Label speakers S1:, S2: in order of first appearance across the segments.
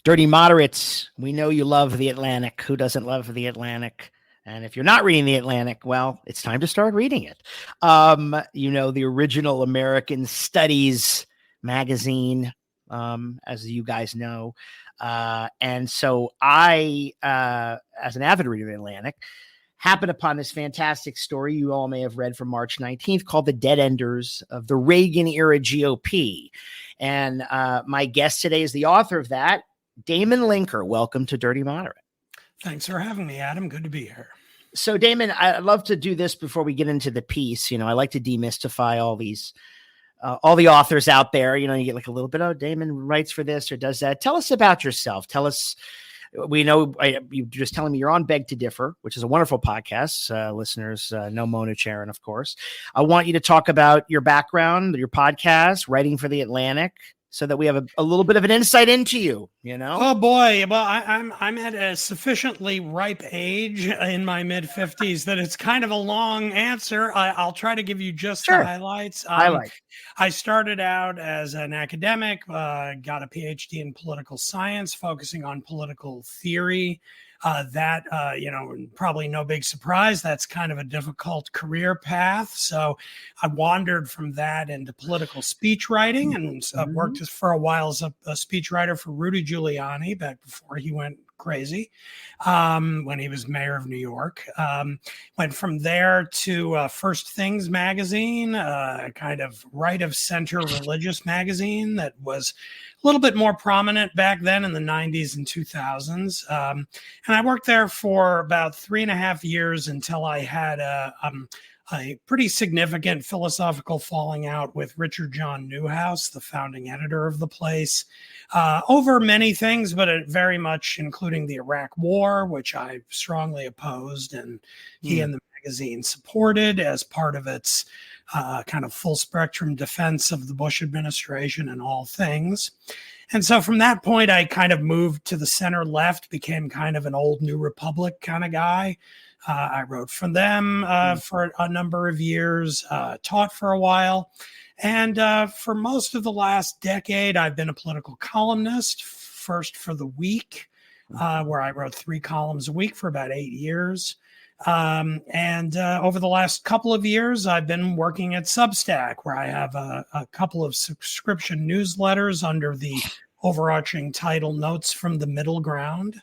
S1: Dirty Moderates, we know you love The Atlantic. Who doesn't love The Atlantic? And if you're not reading The Atlantic, well, it's time to start reading it. The original American Studies magazine, as you guys know. And so I, as an avid reader of The Atlantic, happened upon this fantastic story you all may have read from March 19th called The Dead Enders of the Reagan-era GOP. And my guest today is the author of that, Damon Linker. Welcome to Dirty Moderate.
S2: Thanks for having me, Adam. Good to be here.
S1: So, Damon, I'd love to do this before we get into the piece. I like to demystify all the authors out there. You get like a little bit, Damon writes for this or does that. Tell us about yourself. Tell us. We know you're just telling me you're on Beg to Differ, which is a wonderful podcast. Listeners know Mona Charon, of course. I want you to talk about your background, your podcast, writing for The Atlantic, so that we have a little bit of an insight into you,
S2: Oh boy. Well, I'm at a sufficiently ripe age in my mid-50s that it's kind of a long answer. I'll try to give you just the highlights. I started out as an academic, got a PhD in political science, focusing on political theory. Probably no big surprise. That's kind of a difficult career path. So I wandered from that into political speech writing and worked for a while as a speechwriter for Rudy Giuliani back before he went crazy when he was mayor of New York. Went from there to First Things magazine, kind of right of center religious magazine that was a little bit more prominent back then in the 90s and 2000s. And I worked there for about 3.5 years until I had a pretty significant philosophical falling out with Richard John Newhouse, the founding editor of the place, over many things, but very much including the Iraq War, which I strongly opposed, and he and the magazine supported as part of its kind of full spectrum defense of the Bush administration and all things. And so from that point, I kind of moved to the center left, became kind of an old New Republic kind of guy. I wrote for them for a number of years, taught for a while. And for most of the last decade, I've been a political columnist, first for The Week, where I wrote 3 columns a week for about 8 years. And over the last couple of years, I've been working at Substack, where I have a couple of subscription newsletters under the overarching title Notes from the Middleground.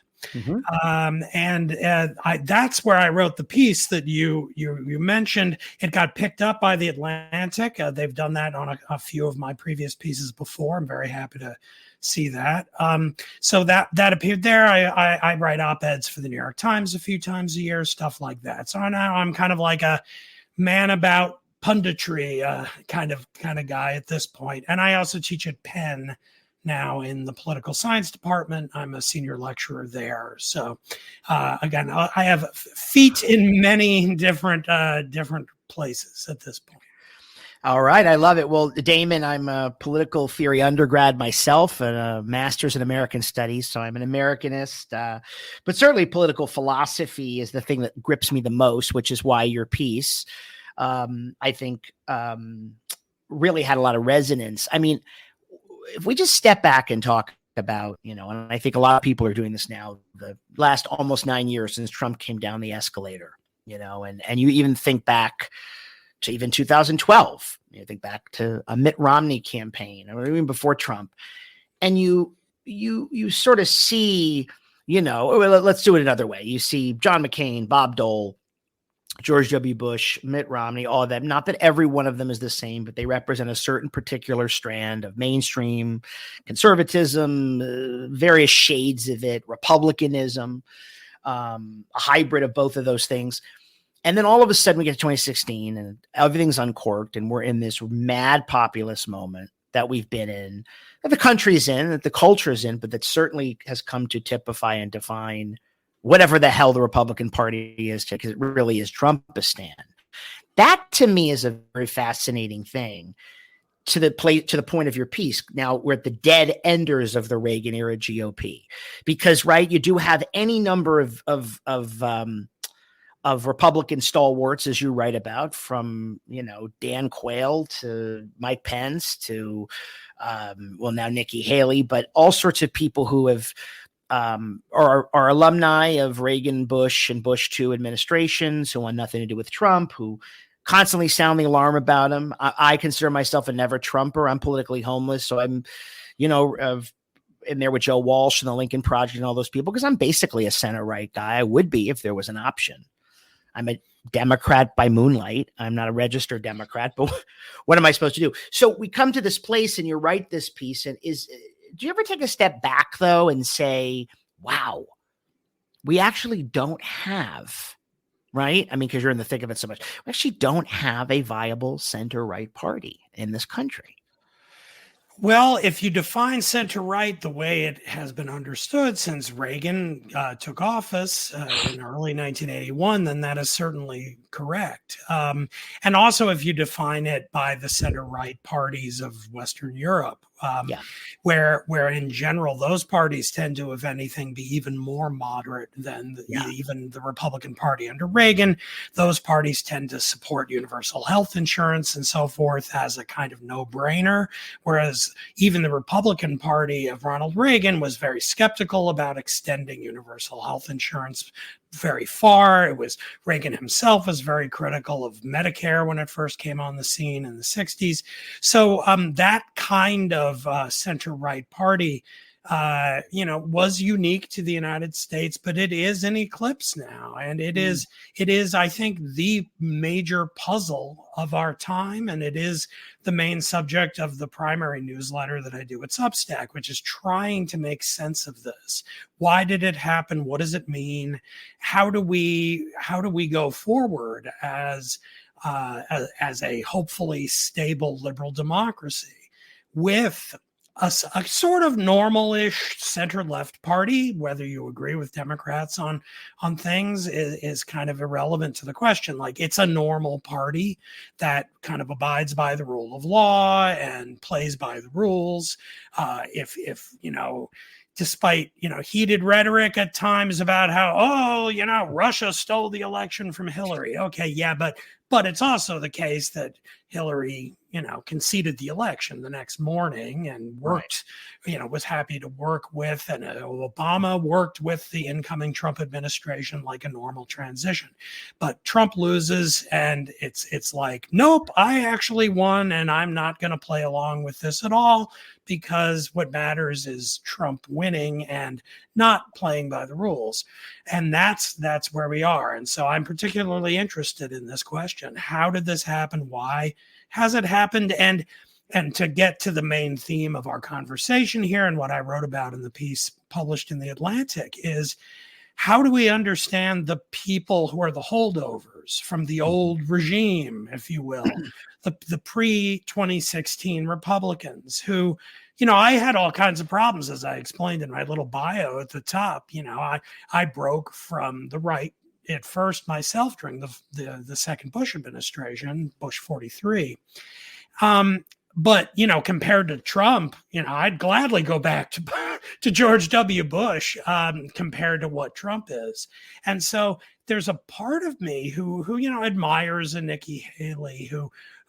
S2: That's where I wrote the piece that you mentioned. It got picked up by The Atlantic. They've done that on a few of my previous pieces before. I'm very happy to see that. So that appeared there. I write op-eds for the New York Times a few times a year, stuff like that. So now I'm kind of like a man about punditry kind of guy at this point. And I also teach at Penn now in the political science department. I'm a senior lecturer there. So again, I have feet in many different places at this point.
S1: All right. I love it. Well, Damon, I'm a political theory undergrad myself and a master's in American studies. So I'm an Americanist, but certainly political philosophy is the thing that grips me the most, which is why your piece, I think, really had a lot of resonance. I mean, if we just step back and talk about, and I think a lot of people are doing this now, the last almost 9 years since Trump came down the escalator, and you even think back to even 2012, you think back to a Mitt Romney campaign or even before Trump, and you sort of see, let's do it another way. You see John McCain, Bob Dole, George W. Bush, Mitt Romney, all of them. Not that every one of them is the same, but they represent a certain particular strand of mainstream conservatism, various shades of it, republicanism, a hybrid of both of those things. And then all of a sudden we get to 2016 and everything's uncorked and we're in this mad populist moment that we've been in, that the country's in, that the culture is in, but that certainly has come to typify and define whatever the hell the Republican Party is, because it really is Trumpistan. That to me is a very fascinating thing to the point of your piece. Now we're at the dead enders of the Reagan era GOP, because, right, you do have any number of of Republican stalwarts, as you write about, from, Dan Quayle to Mike Pence to, now Nikki Haley, but all sorts of people who have are alumni of Reagan, Bush, and Bush 2 administrations, who want nothing to do with Trump, who constantly sound the alarm about him. I consider myself a never Trumper. I'm politically homeless. So I'm, in there with Joe Walsh and the Lincoln Project and all those people, because I'm basically a center-right guy. I would be if there was an option. I'm a Democrat by moonlight. I'm not a registered Democrat, but what am I supposed to do? So we come to this place and you write this piece, and do you ever take a step back though and say, wow, we actually don't have, right? I mean, because you're in the thick of it so much. We actually don't have a viable center-right party in this country.
S2: Well, if you define center-right the way it has been understood since Reagan took office in early 1981, then that is certainly correct. And also, if you define it by the center-right parties of Western Europe, where in general those parties tend to, if anything, be even more moderate than even the Republican Party under Reagan. Those parties tend to support universal health insurance and so forth as a kind of no-brainer, whereas even the Republican Party of Ronald Reagan was very skeptical about extending universal health insurance very far. It was Reagan himself was very critical of Medicare when it first came on the scene in the 60s. So that kind of center-right party, was unique to the United States, but it is in eclipse now. And it is, I think, the major puzzle of our time. And it is the main subject of the primary newsletter that I do at Substack, which is trying to make sense of this. Why did it happen? What does it mean? How do we go forward as a hopefully stable liberal democracy with a sort of normal-ish center-left party? Whether you agree with Democrats on things is kind of irrelevant to the question. Like, it's a normal party that kind of abides by the rule of law and plays by the rules. Despite, heated rhetoric at times about how, Russia stole the election from Hillary. Okay, yeah, but it's also the case that Hillary, conceded the election the next morning and worked, was happy to work with, and Obama worked with the incoming Trump administration like a normal transition. But Trump loses, and it's like, nope, I actually won, and I'm not going to play along with this at all, because what matters is Trump winning and not playing by the rules. And that's where we are. And so I'm particularly interested in this question. How did this happen? Why has it happened? And to get to the main theme of our conversation here, and what I wrote about in the piece published in The Atlantic, is how do we understand the people who are the holdovers from the old regime, if you will, the pre-2016 Republicans who, I had all kinds of problems, as I explained in my little bio at the top. I broke from the right at first myself during the second Bush administration, Bush 43. But, compared to Trump, I'd gladly go back to George W. Bush compared to what Trump is. And so there's a part of me who admires a Nikki Haley,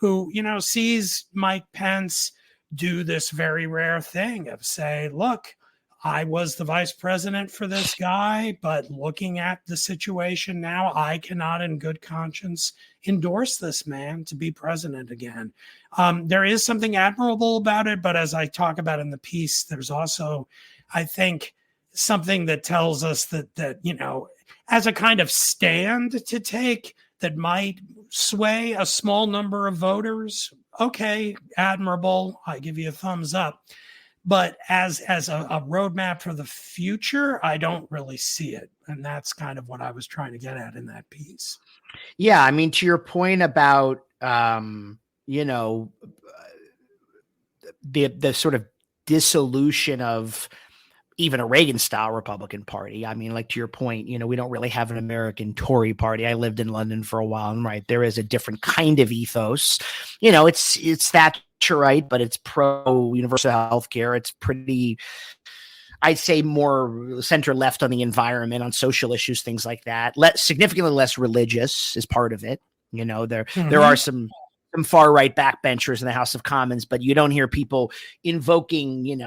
S2: who sees Mike Pence do this very rare thing of say, look, I was the vice president for this guy, but looking at the situation now, I cannot in good conscience endorse this man to be president again. There is something admirable about it, but as I talk about in the piece, there's also, I think, something that tells us that as a kind of stand to take that might sway a small number of voters, okay, admirable, I give you a thumbs up. But as a roadmap for the future, I don't really see it. And that's kind of what I was trying to get at in that piece.
S1: Yeah, I mean, to your point about, the sort of dissolution of even a Reagan-style Republican Party. I mean, like to your point, we don't really have an American Tory party. I lived in London for a while, and right, there is a different kind of ethos. It's Thatcherite, but it's pro universal health care. It's pretty, I'd say more center left on the environment, on social issues, things like that. Significantly less religious is part of it. There are some far right backbenchers in the House of Commons, but you don't hear people invoking,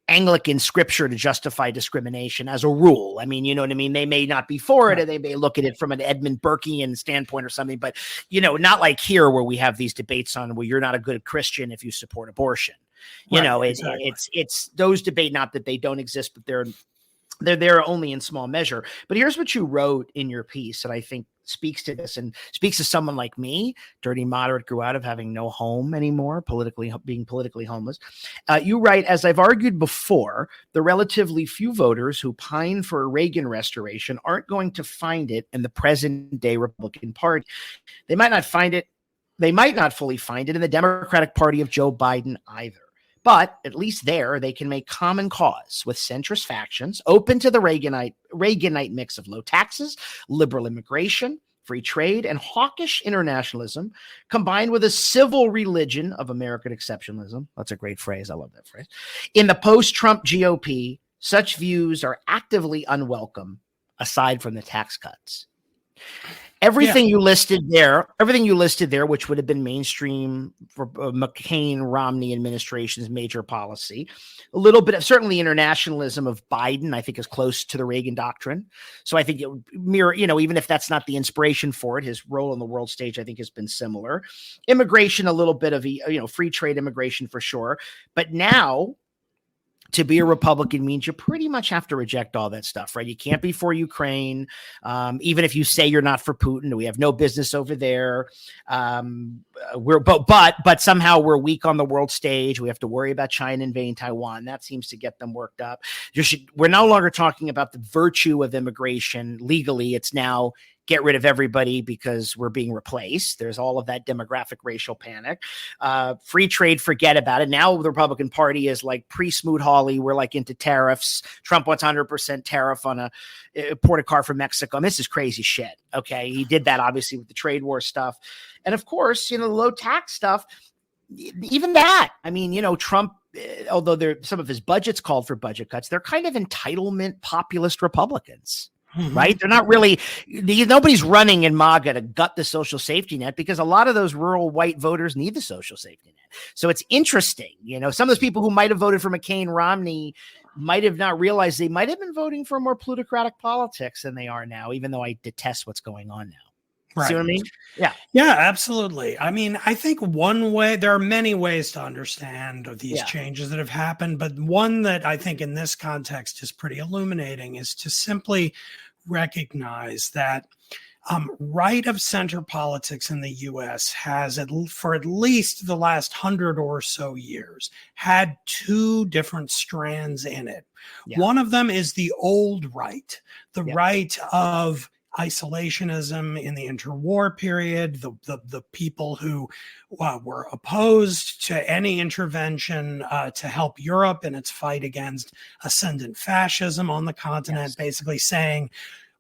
S1: Anglican scripture to justify discrimination as a rule. I mean, you know what I mean? They may not be for it, and they may look at it from an Edmund Burkean standpoint or something, but, not like here where we have these debates on, well, you're not a good Christian if you support abortion. Exactly. It's those debate, not that they don't exist, but they're there only in small measure. But here's what you wrote in your piece that I think speaks to this and speaks to someone like me, dirty moderate, grew out of having no home anymore, being politically homeless. You write, as I've argued before, the relatively few voters who pine for a Reagan restoration aren't going to find it in the present day Republican Party. They might not fully find it in the Democratic Party of Joe Biden either. But at least there, they can make common cause with centrist factions open to the Reaganite mix of low taxes, liberal immigration, free trade, and hawkish internationalism, combined with a civil religion of American exceptionalism. That's a great phrase. I love that phrase. In the post-Trump GOP, such views are actively unwelcome, aside from the tax cuts. Everything you listed there, which would have been mainstream for McCain-Romney administration's major policy, a little bit of certainly internationalism of Biden, I think, is close to the Reagan doctrine. So I think it would mirror, even if that's not the inspiration for it, his role on the world stage, I think, has been similar. Immigration, a little bit of, free trade immigration for sure. But now, to be a Republican means you pretty much have to reject all that stuff, right? You can't be for Ukraine, even if you say you're not for Putin. We have no business over there. But somehow we're weak on the world stage. We have to worry about China invading Taiwan. That seems to get them worked up. We're no longer talking about the virtue of immigration legally. It's now get rid of everybody because we're being replaced. There's all of that demographic racial panic. Free trade, forget about it. Now the Republican Party is like pre-Smoot-Hawley. We're like into tariffs. Trump wants 100% tariff on a imported car from Mexico. And this is crazy shit. Okay. He did that obviously with the trade war stuff. And of course, the low tax stuff, even that. I mean, Trump, although some of his budgets called for budget cuts, they're kind of entitlement populist Republicans. Right? They're not really, nobody's running in MAGA to gut the social safety net because a lot of those rural white voters need the social safety net. So it's interesting. Some of those people who might have voted for McCain, Romney might have not realized they might have been voting for more plutocratic politics than they are now, even though I detest what's going on now.
S2: Right.
S1: See what I mean? Yeah.
S2: Yeah, absolutely. I mean, I think one way, there are many ways to understand these changes that have happened, but one that I think in this context is pretty illuminating is to simply recognize that right of center politics in the U.S. has, for at least the last 100 or so years, had two different strands in it. Yeah. One of them is the old right, the right of isolationism in the interwar period, the people who were opposed to any intervention to help Europe in its fight against ascendant fascism on the continent, basically saying,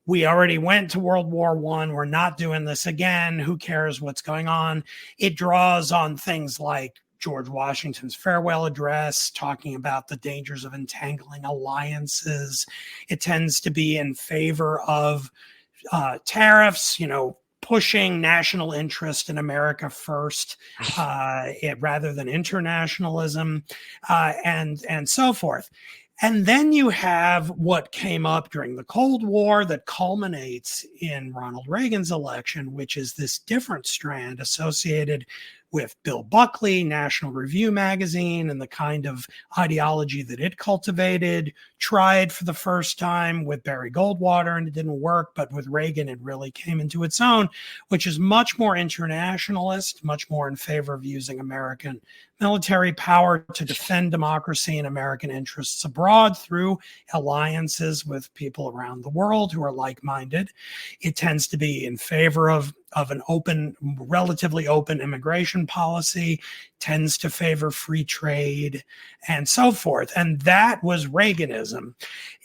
S2: we already went to World War I. We're not doing this again. Who cares what's going on? It draws on things like George Washington's farewell address, talking about the dangers of entangling alliances. It tends to be in favor of tariffs, pushing national interest in America first, rather than internationalism, and so forth. And then you have what came up during the Cold War that culminates in Ronald Reagan's election, which is this different strand associated with Bill Buckley, National Review magazine, and the kind of ideology that it cultivated, tried for the first time with Barry Goldwater, and it didn't work. But with Reagan, it really came into its own, which is much more internationalist, much more in favor of using American military power to defend democracy and American interests abroad through alliances with people around the world who are like-minded. It tends to be in favor of an open, relatively open immigration policy, tends to favor free trade, and so forth. And that was Reaganism.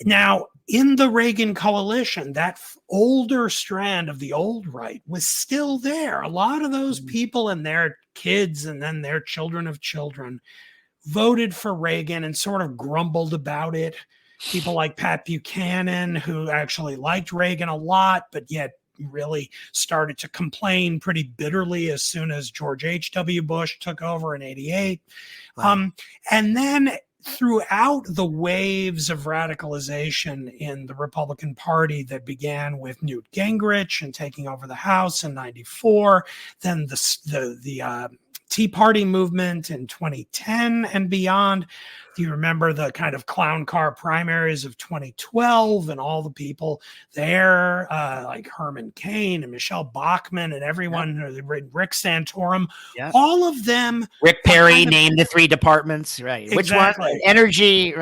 S2: Now, in the Reagan coalition, that older strand of the old right was still there. A lot of those people and their kids and then their children of children voted for Reagan and sort of grumbled about it. people like Pat Buchanan, who actually liked Reagan a lot, but yet really started to complain pretty bitterly as soon as George H.W. Bush took over in 88.
S1: Wow.
S2: And then throughout the waves of radicalization in the Republican Party that began with Newt Gingrich and taking over the House in 94, then the Tea Party movement in 2010 and beyond. Do you remember the kind of clown car primaries of 2012 and all the people there, like Herman Cain and Michelle Bachmann and everyone, Rick Santorum, all of them.
S1: Rick Perry named the 3 departments, right?
S2: Exactly.
S1: Which one? Energy.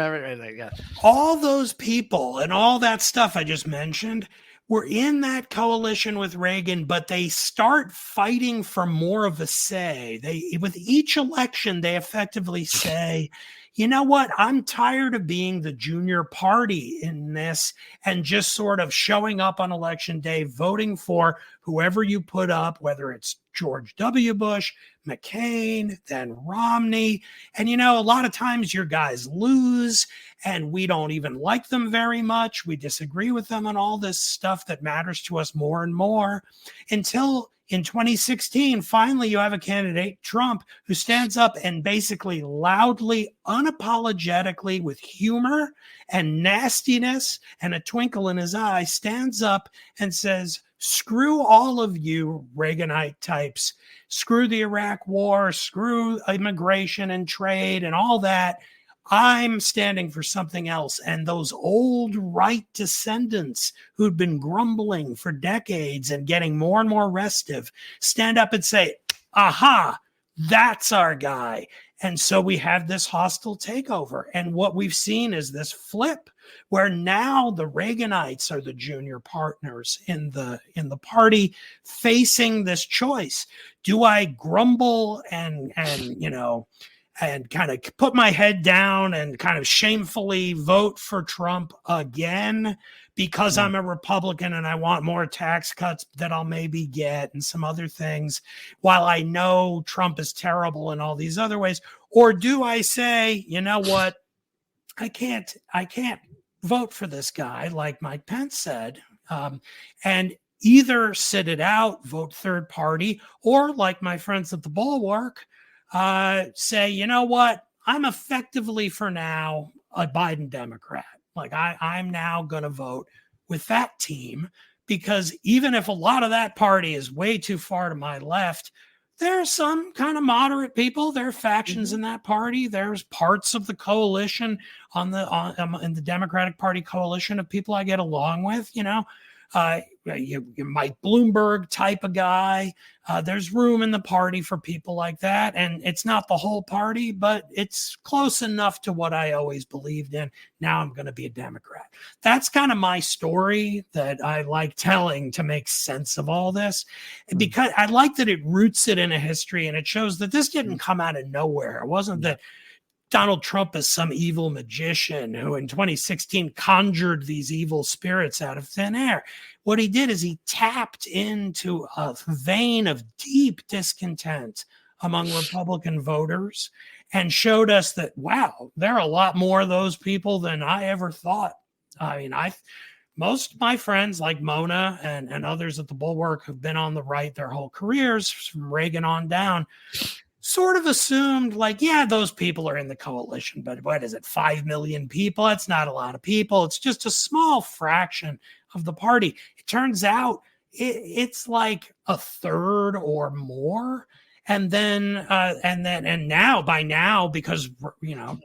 S2: All those people and all that stuff I just mentioned were in that coalition with Reagan, but they start fighting for more of a say. With each election, they effectively say, you know what? I'm tired of being the junior party in this and just sort of showing up on election day, voting for whoever you put up, whether it's George W. Bush, McCain, then Romney. And, a lot of times your guys lose and we don't even like them very much. We disagree with them on all this stuff that matters to us more and more until in 2016, finally, you have a candidate, Trump, who stands up and basically loudly, unapologetically, with humor and nastiness and a twinkle in his eye, stands up and says, screw all of you Reaganite types, screw the Iraq war, screw immigration and trade and all that. I'm standing for something else. And those old right descendants who'd been grumbling for decades and getting more and more restive stand up and say, aha, that's our guy. And so we have this hostile takeover. And what we've seen is this flip where now the Reaganites are the junior partners in the party facing this choice. Do I grumble and kind of put my head down and kind of shamefully vote for Trump again because I'm a Republican and I want more tax cuts that I'll maybe get and some other things while I know Trump is terrible in all these other ways? Or do I say, you know what, I can't vote for this guy like Mike Pence said, and either sit it out, vote third party, or like my friends at the Bulwark, say, you know what, I'm effectively for now a Biden Democrat. Like I'm now going to vote with that team because even if a lot of that party is way too far to my left, there are some kind of moderate people. There are factions in that party. There's parts of the coalition in the Democratic Party coalition of people I get along with, you're Mike Bloomberg type of guy. There's room in the party for people like that. And it's not the whole party, but it's close enough to what I always believed in. Now I'm going to be a Democrat. That's kind of my story that I like telling to make sense of all this. Because I like that it roots it in a history and it shows that this didn't come out of nowhere. It wasn't that Donald Trump is some evil magician who in 2016 conjured these evil spirits out of thin air. What he did is he tapped into a vein of deep discontent among Republican voters and showed us that, wow, there are a lot more of those people than I ever thought. I mean, most of my friends like Mona and others at the Bulwark who've been on the right their whole careers from Reagan on down sort of assumed like, yeah, those people are in the coalition, but what is it, 5 million people? That's not a lot of people. It's just a small fraction of the party. It turns out it's like a third or more. And now, because,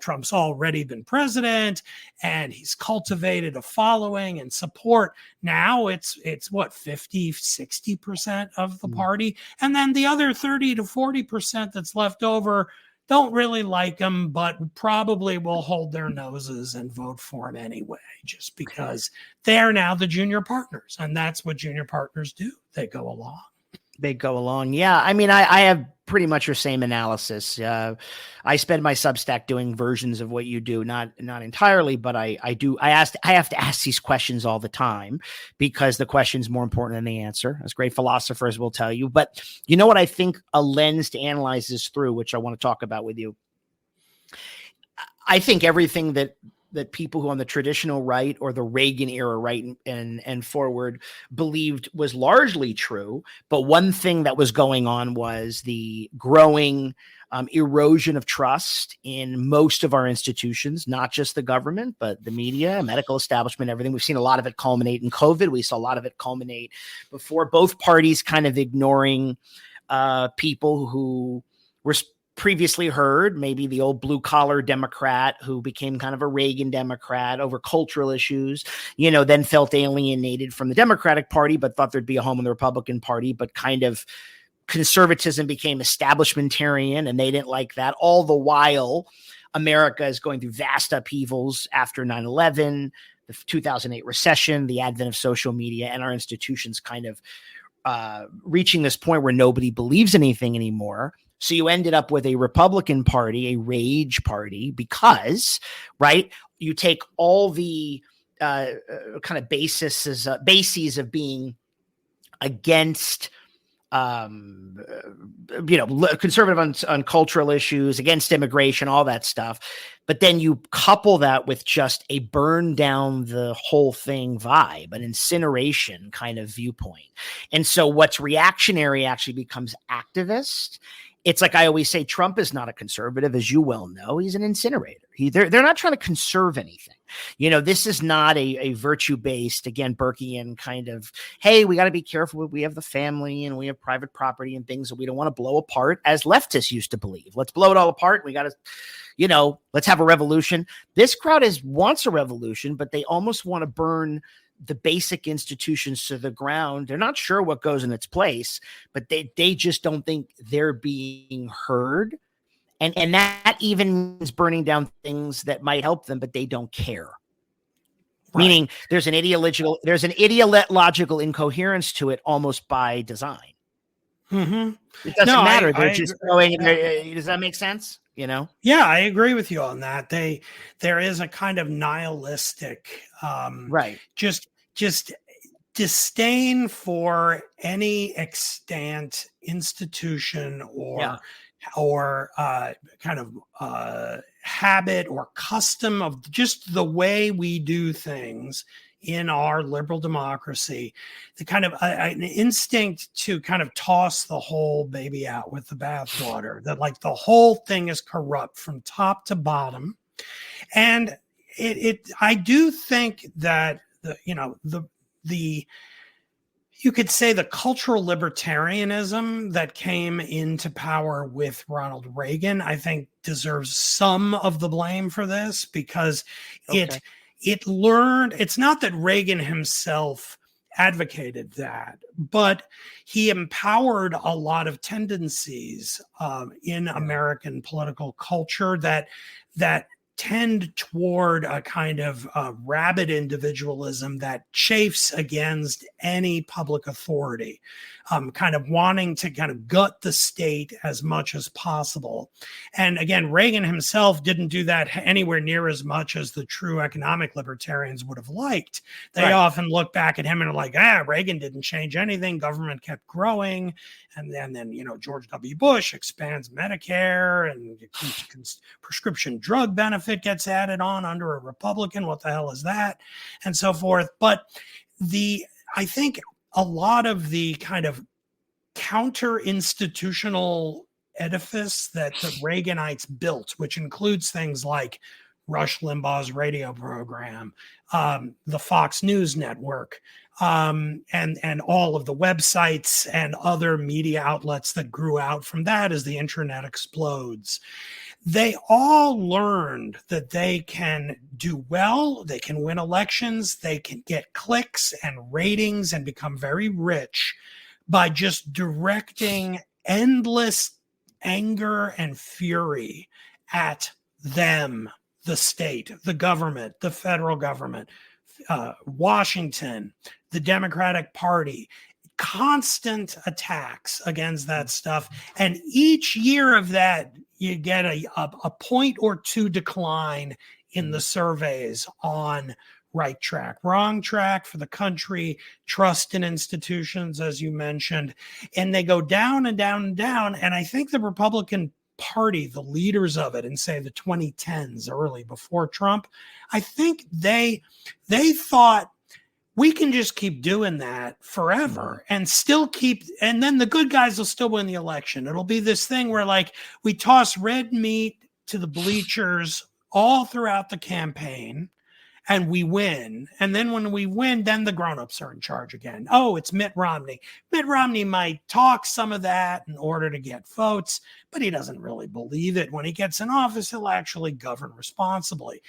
S2: Trump's already been president and he's cultivated a following and support. Now it's what, 50, 60% of the party. And then the other 30 to 40% that's left over don't really like him, but probably will hold their noses and vote for him anyway, just because they're now the junior partners. And that's what junior partners do. They go along.
S1: Yeah. I mean, I have pretty much your same analysis. I spend my Substack doing versions of what you do, not entirely, but I have to ask these questions all the time because the question's more important than the answer, as great philosophers will tell you. But you know what I think a lens to analyze this through, which I want to talk about with you. I think everything that that people who on the traditional right or the Reagan era right and forward believed was largely true. But one thing that was going on was the growing erosion of trust in most of our institutions, not just the government, but the media, medical establishment, everything. We've seen a lot of it culminate in COVID. We saw a lot of it culminate before, both parties kind of ignoring people who were previously heard, maybe the old blue collar Democrat who became kind of a Reagan Democrat over cultural issues, then felt alienated from the Democratic Party, but thought there'd be a home in the Republican Party, but kind of conservatism became establishmentarian and they didn't like that. All the while, America is going through vast upheavals after 9/11, the 2008 recession, the advent of social media, and our institutions kind of reaching this point where nobody believes anything anymore. So you ended up with a Republican Party, a rage party, because, right, you take all the kind of bases of being against, conservative on cultural issues, against immigration, all that stuff. But then you couple that with just a burn down the whole thing vibe, an incineration kind of viewpoint. And so what's reactionary actually becomes activist. It's like I always say, Trump is not a conservative, as you well know. He's an incinerator. They're not trying to conserve anything. This is not a virtue-based, again, Burkean kind of, hey, we got to be careful. We have the family and we have private property and things that we don't want to blow apart, as leftists used to believe. Let's blow it all apart. We got to, let's have a revolution. This crowd wants a revolution, but they almost want to burn the basic institutions to the ground. They're not sure what goes in its place, but they just don't think they're being heard. And that even means burning down things that might help them, but they don't care. Right. Meaning there's an ideological incoherence to it almost by design.
S2: Mm-hmm.
S1: It doesn't matter. They're just going. Does that make sense? Yeah,
S2: I agree with you on that. There is a kind of nihilistic,
S1: right,
S2: just disdain for any extant institution or kind of habit or custom of just the way we do things in our liberal democracy, the kind of an instinct to kind of toss the whole baby out with the bathwater, that like the whole thing is corrupt from top to bottom. And I do think that you could say the cultural libertarianism that came into power with Ronald Reagan, I think deserves some of the blame for this, because it learned, it's not that Reagan himself advocated that, but he empowered a lot of tendencies in American political culture that tend toward a kind of rabid individualism that chafes against any public authority, kind of wanting to kind of gut the state as much as possible. And again, Reagan himself didn't do that anywhere near as much as the true economic libertarians would have liked. They often look back at him and are like, Reagan didn't change anything. Government kept growing. And then George W. Bush expands Medicare and prescription drug benefit gets added on under a Republican. What the hell is that? And so forth. But I think a lot of the kind of counter-institutional edifice that the Reaganites built, which includes things like Rush Limbaugh's radio program, the Fox News network, and all of the websites and other media outlets that grew out from that as the internet explodes. They all learned that they can do well, they can win elections, they can get clicks and ratings and become very rich by just directing endless anger and fury at them, the state, the government, the federal government, Washington, the Democratic Party. Constant attacks against that stuff. And each year of that, you get a point or two decline in the surveys on right track, wrong track for the country, trust in institutions, as you mentioned. And they go down and down and down. And I think the Republican party, the leaders of it in, say, the 2010s, early before Trump, I think they thought, we can just keep doing that forever and still keep, and then the good guys will still win the election. It'll be this thing where, like, we toss red meat to the bleachers all throughout the campaign and we win. And then when we win, then the grown-ups are in charge again. Oh, it's Mitt Romney. Mitt Romney might talk some of that in order to get votes, but he doesn't really believe it. When he gets in office, he'll actually govern responsibly.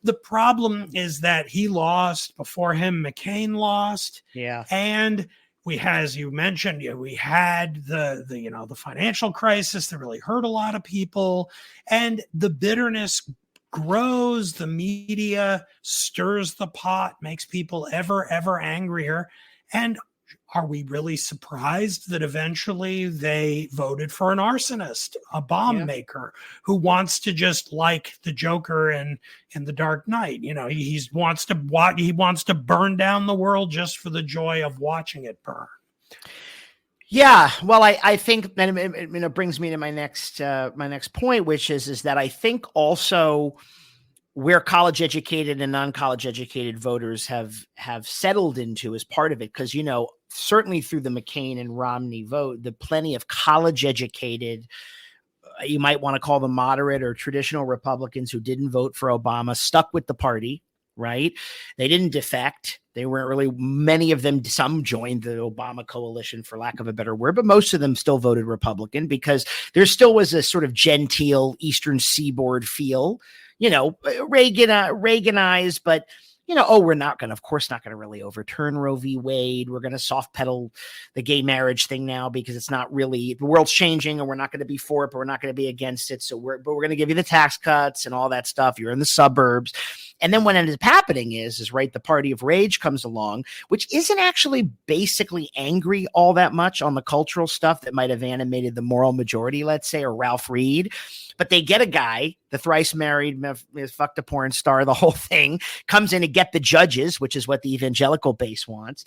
S2: The problem is that he lost. Before him, McCain lost.
S1: Yeah.
S2: And we had, as you mentioned, we had the financial crisis that really hurt a lot of people. And the bitterness grows, the media stirs the pot, makes people ever, ever angrier. And are we really surprised that eventually they voted for an arsonist, a bomb maker, who wants to, just like the Joker in The Dark Knight, he wants to burn down the world just for the joy of watching it burn?
S1: Yeah, well, I think that it brings me to my next point, which is that I think also where college educated and non-college educated voters have settled into as part of it, because certainly through the McCain and Romney vote, the plenty of college educated, you might want to call them moderate or traditional Republicans who didn't vote for Obama, stuck with the party. Right? They didn't defect. They weren't really, many of them, some joined the Obama coalition, for lack of a better word, but most of them still voted Republican because there still was a sort of genteel Eastern Seaboard feel, Reaganized, but we're not going to really overturn Roe v. Wade. We're going to soft pedal the gay marriage thing now because it's not really, the world's changing and we're not going to be for it, but we're not going to be against it. So we're going to give you the tax cuts and all that stuff. You're in the suburbs. And then what ends up happening is right, the party of rage comes along, which isn't actually basically angry all that much on the cultural stuff that might have animated the moral majority, let's say, or Ralph Reed. But they get a guy, the thrice married, fucked a porn star, the whole thing, comes in to get the judges, which is what the evangelical base wants.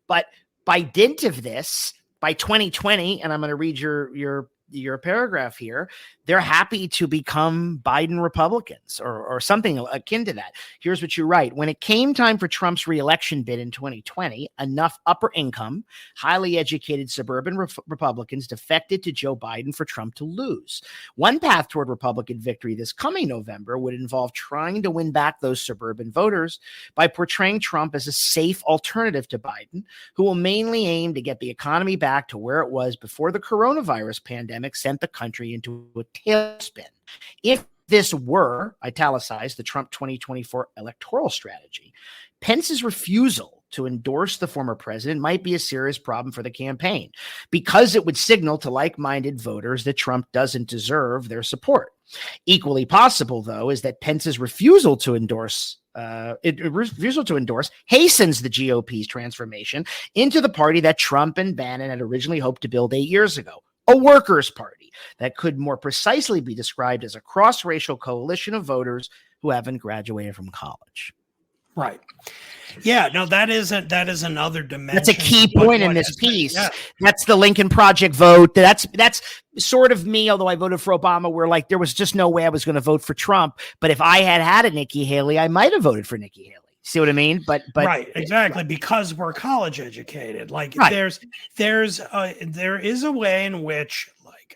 S1: But by dint of this, by 2020, and I'm going to read your paragraph here, they're happy to become Biden Republicans or something akin to that. Here's what you write. When it came time for Trump's reelection bid in 2020, enough upper income, highly educated suburban Republicans defected to Joe Biden for Trump to lose. One path toward Republican victory this coming November would involve trying to win back those suburban voters by portraying Trump as a safe alternative to Biden, who will mainly aim to get the economy back to where it was before the coronavirus pandemic sent the country into a tailspin. If this were, italicized, the Trump 2024 electoral strategy, Pence's refusal to endorse the former president might be a serious problem for the campaign because it would signal to like-minded voters that Trump doesn't deserve their support. Equally possible, though, is that Pence's refusal to endorse hastens the GOP's transformation into the party that Trump and Bannon had originally hoped to build 8 years ago. A workers' party that could more precisely be described as a cross-racial coalition of voters who haven't graduated from college.
S2: Right. Yeah, no, that is another dimension.
S1: That's a key point in this piece. Yeah. That's the Lincoln Project vote. That's sort of me, although I voted for Obama, where like there was just no way I was going to vote for Trump. But if I had a Nikki Haley, I might have voted for Nikki Haley. See what I mean? But
S2: right, exactly, because we're college educated. Like there is a way in which, like,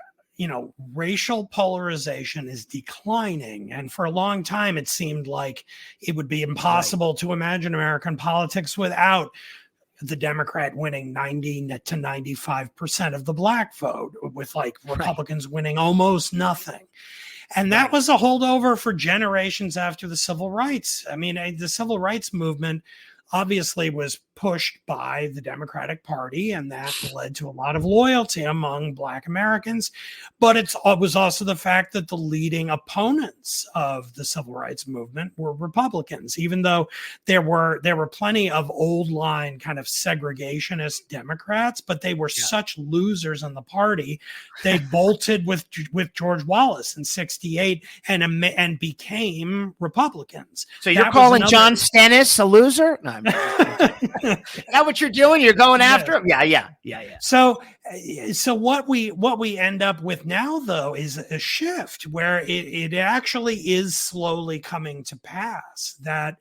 S2: racial polarization is declining, and for a long time it seemed like it would be impossible to imagine American politics without the Democrat winning 90 to 95% of the black vote, with like Republicans winning almost nothing. And that was a holdover for generations after the civil rights. I mean, the civil rights movement obviously was pushed by the Democratic Party, and that led to a lot of loyalty among Black Americans. But it was also the fact that the leading opponents of the civil rights movement were Republicans, even though there were plenty of old line kind of segregationist Democrats, but they were such losers in the party. They bolted with George Wallace in '68 and became Republicans.
S1: So you're calling John Stennis a loser? No, Is that what you're doing? You're going
S2: Yeah.
S1: after him? Yeah.
S2: So what we end up with now, though, is a shift where it actually is slowly coming to pass that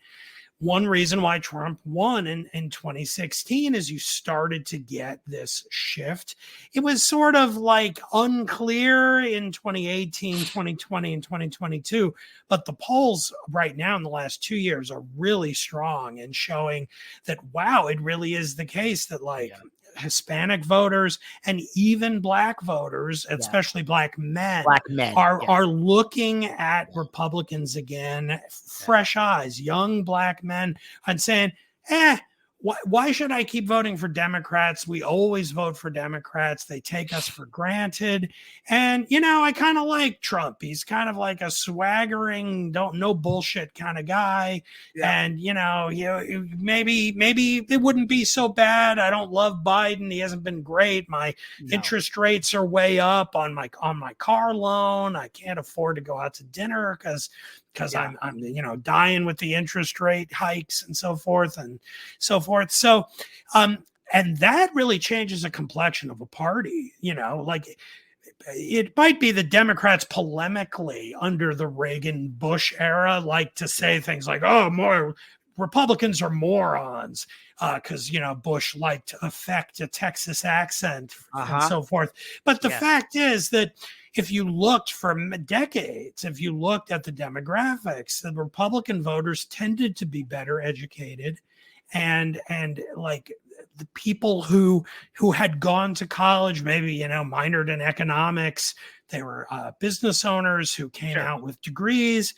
S2: one reason why Trump won in 2016 is you started to get this shift. It was sort of like unclear in 2018, 2020, and 2022, but the polls right now in the last 2 years are really strong and showing that, wow, it really is the case that Hispanic voters and even black voters, especially black men, are looking at Republicans again, fresh eyes, young black men, and saying, why should I keep voting for Democrats? We always vote for Democrats. They take us for granted. And, I kind of like Trump. He's kind of like a swaggering, no bullshit kind of guy. Yeah. And, maybe it wouldn't be so bad. I don't love Biden. He hasn't been great. My interest rates are way up on my car loan. I can't afford to go out to dinner because I'm dying with the interest rate hikes and so forth. So, and that really changes the complexion of a party, it might be the Democrats polemically under the Reagan-Bush era like to say things like, more Republicans are morons because, Bush liked to affect a Texas accent and so forth. But the fact is that if you looked for decades, if you looked at the demographics, the Republican voters tended to be better educated and like the people who had gone to college, maybe, minored in economics, they were business owners who came out with degrees.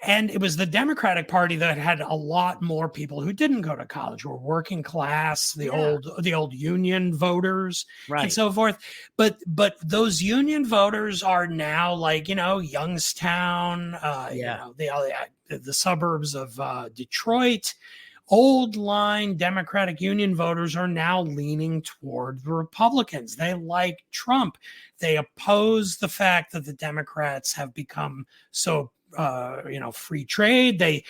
S2: And it was the Democratic Party that had a lot more people who didn't go to college, were working class, the old union voters, and so forth. But those union voters are now Youngstown, the suburbs of Detroit. Old line Democratic Union voters are now leaning toward the Republicans. They like Trump. They oppose the fact that the Democrats have become so free trade. They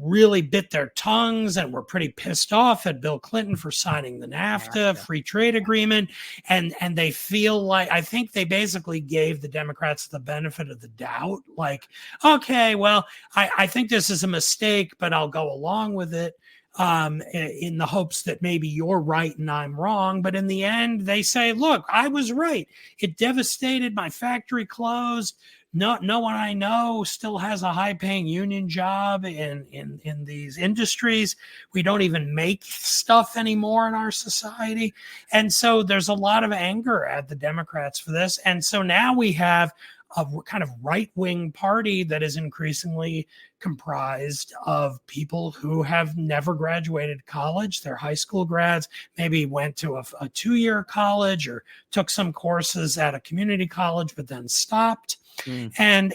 S2: really bit their tongues and were pretty pissed off at Bill Clinton for signing the NAFTA free trade agreement. And they feel like, I think they basically gave the Democrats the benefit of the doubt. Like, okay, well, I think this is a mistake, but I'll go along with it. In the hopes that maybe you're right and I'm wrong. But in the end, they say, look, I was right. It devastated. My factory closed. No one I know still has a high-paying union job in these industries. We don't even make stuff anymore in our society. And so there's a lot of anger at the Democrats for this. And so now we have a kind of right-wing party that is increasingly comprised of people who have never graduated college. They're high school grads, maybe went to a 2-year college or took some courses at a community college, but then stopped. And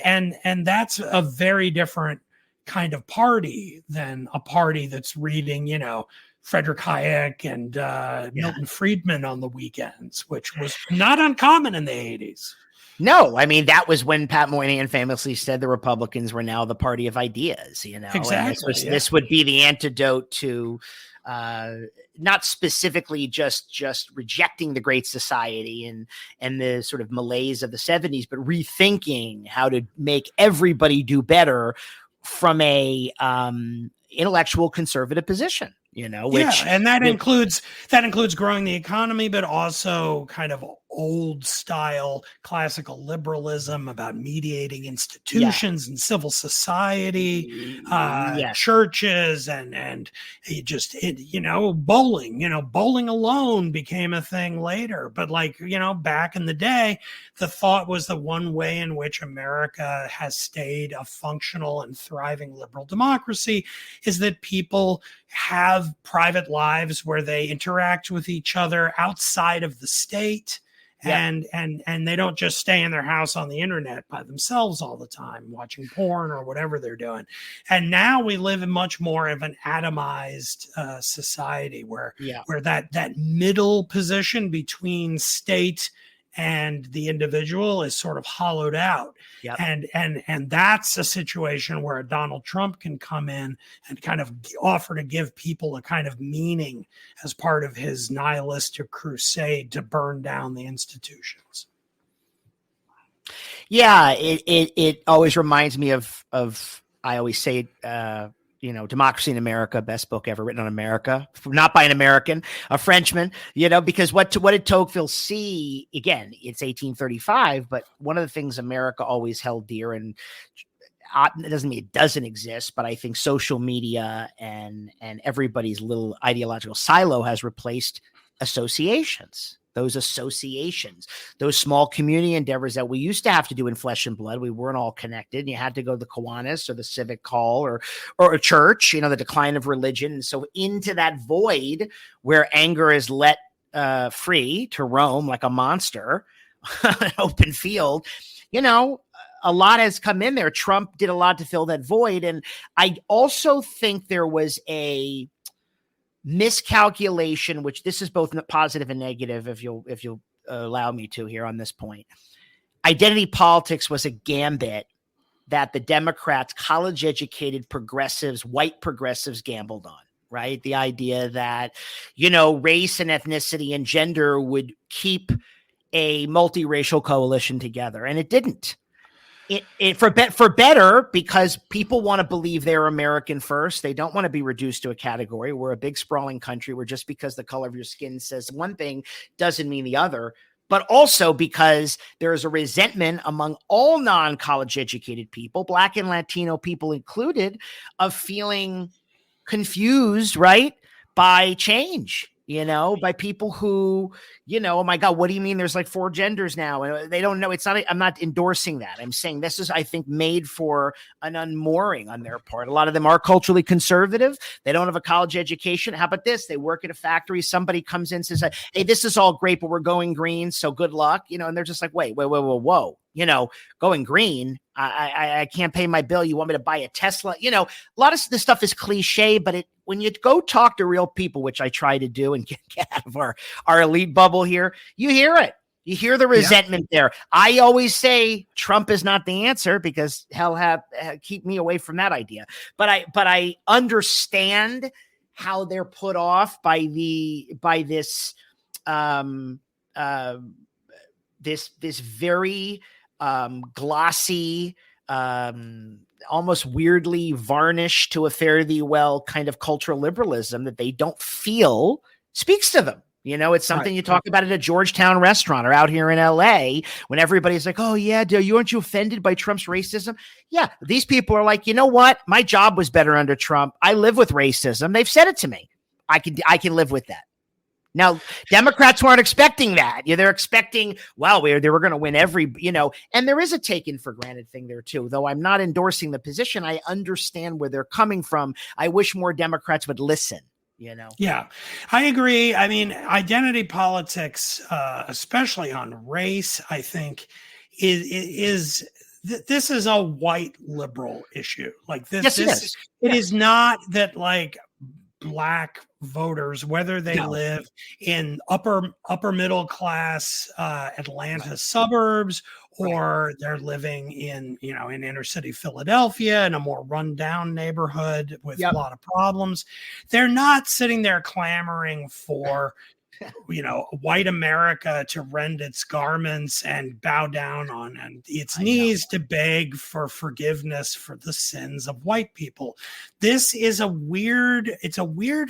S2: that's a very different kind of party than a party that's reading, Frederick Hayek and Milton Friedman on the weekends, which was not uncommon in the 80s.
S1: No, I mean, that was when Pat Moynihan famously said the Republicans were now the party of ideas,
S2: Exactly.
S1: And this would be the antidote to not specifically just rejecting the Great Society and the sort of malaise of the 70s, but rethinking how to make everybody do better from a intellectual conservative position.
S2: And that includes growing the economy, but also kind of old style classical liberalism about mediating institutions and civil society, churches, and bowling alone became a thing later. But back in the day, the thought was the one way in which America has stayed a functional and thriving liberal democracy is that people have private lives where they interact with each other outside of the state. And they don't just stay in their house on the internet by themselves all the time, watching porn or whatever they're doing. And now we live in much more of an atomized society where that middle position between state and the individual is sort of hollowed out.
S1: Yep.
S2: And that's a situation where Donald Trump can come in and kind of offer to give people a kind of meaning as part of his nihilistic crusade to burn down the institutions.
S1: Yeah, it always reminds me of I always say, Democracy in America, best book ever written on America, not by an American, a Frenchman, because what did Tocqueville see? Again, it's 1835, but one of the things America always held dear, and it doesn't mean it doesn't exist, but I think social media and everybody's little ideological silo has replaced associations. Those associations, those small community endeavors that we used to have to do in flesh and blood. We weren't all connected, and you had to go to the Kiwanis or the Civic Hall or a church, the decline of religion. And so into that void where anger is let free to roam like a monster, an open field, a lot has come in there. Trump did a lot to fill that void. And I also think there was a miscalculation, which this is both positive and negative, if you'll allow me to here on this point. Identity politics was a gambit that the Democrats, college-educated progressives, white progressives gambled on, right? The idea that, race and ethnicity and gender would keep a multiracial coalition together, and it didn't. It for better, because people want to believe they're American first. They don't want to be reduced to a category. We're a big sprawling country where just because the color of your skin says one thing doesn't mean the other, but also because there is a resentment among all non-college educated people, Black and Latino people included, of feeling confused, right, by change. By people who, oh my God, what do you mean there's like 4 genders now? And they don't know. I'm not endorsing that. I'm saying this is, I think, made for an unmooring on their part. A lot of them are culturally conservative. They don't have a college education. How about this? They work at a factory. Somebody comes in and says, hey, this is all great, but we're going green. So good luck. And they're just like, wait, whoa. Going green. I can't pay my bill. You want me to buy a Tesla? A lot of this stuff is cliche, but when you go talk to real people, which I try to do and get out of our elite bubble here, you hear it. You hear the resentment there. I always say Trump is not the answer, because hell keep me away from that idea. But I understand how they're put off by this this very glossy, almost weirdly varnished to a fare thee well kind of cultural liberalism that they don't feel speaks to them. It's something you talk about at a Georgetown restaurant or out here in LA when everybody's like, oh yeah, aren't you offended by Trump's racism? Yeah. These people are like, you know what? My job was better under Trump. I live with racism. They've said it to me. I can live with that. Now, Democrats weren't expecting that. They're expecting, they were going to win every, and there is a taken for granted thing there too. Though I'm not endorsing the position, I understand where they're coming from. I wish more Democrats would listen.
S2: Yeah, I agree. I mean, identity politics, especially on race, I think this is a white liberal issue. Like this,
S1: yes,
S2: it is not that like Black voters, whether they live in upper middle class Atlanta suburbs, or they're living in inner city Philadelphia in a more rundown neighborhood with a lot of problems, they're not sitting there clamoring for white America to rend its garments and bow down on its knees to beg for forgiveness for the sins of white people. This is a weird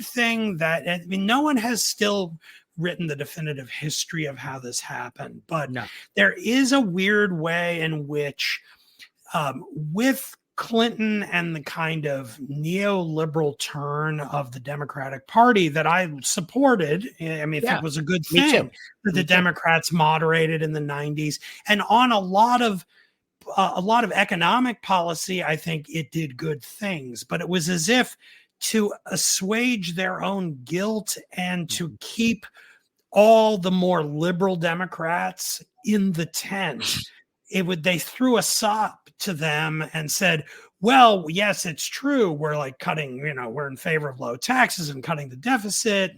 S2: thing that, no one has still written the definitive history of how this happened, but there is a weird way in which, with Clinton and the kind of neoliberal turn of the Democratic Party that I supported, I mean, it was a good thing that the Democrats moderated in the 90s, and on a lot of economic policy, I think it did good things, but it was as if to assuage their own guilt and to keep all the more liberal Democrats in the tent, they threw a sop to them and said, well, yes, it's true. We're like cutting, we're in favor of low taxes and cutting the deficit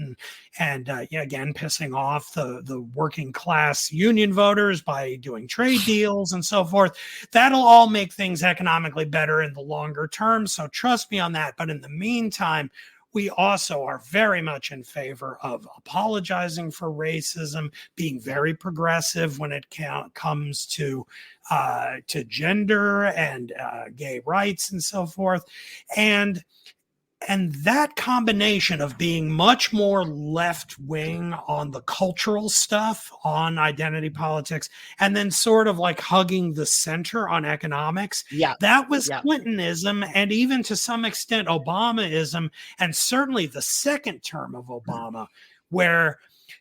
S2: and again, pissing off the working class union voters by doing trade deals and so forth. That'll all make things economically better in the longer term. So trust me on that. But in the meantime, we also are very much in favor of apologizing for racism, being very progressive when it comes to gender and gay rights and so forth. And that combination of being much more left wing on the cultural stuff, on identity politics, and then sort of like hugging the center on economics. That was Clintonism, and even to some extent Obamaism, and certainly the second term of Obama, where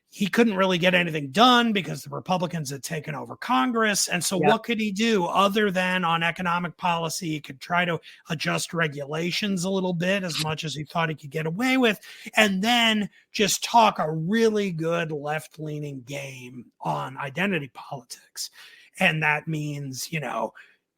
S2: he couldn't really get anything done because the Republicans had taken over Congress. And so what could he do other than on economic policy? He could try to adjust regulations a little bit, as much as he thought he could get away with, and then just talk a really good left-leaning game on identity politics. And that means,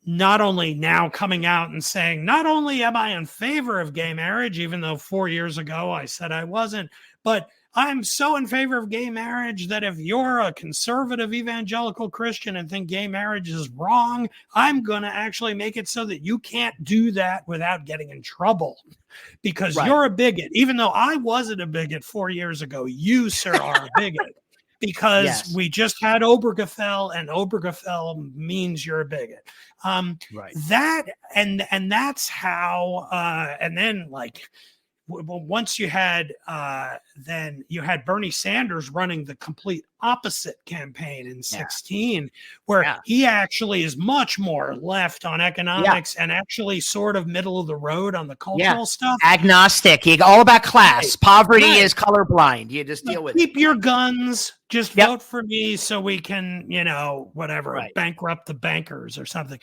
S2: not only now coming out and saying, not only am I in favor of gay marriage, even though 4 years ago I said I wasn't, but I'm so in favor of gay marriage that if you're a conservative evangelical Christian and think gay marriage is wrong, I'm going to actually make it so that you can't do that without getting in trouble because you're a bigot. Even though I wasn't a bigot 4 years ago, you, sir, are a bigot because we just had Obergefell, and Obergefell means you're a bigot. That and that's how and then like, well, once you had then you had Bernie Sanders running the complete opposite campaign in 2016, where he actually is much more left on economics and actually sort of middle of the road on the cultural stuff.
S1: Agnostic. All about class. Poverty is colorblind. You just deal with
S2: keep your guns. Just vote for me so we can, bankrupt the bankers or something.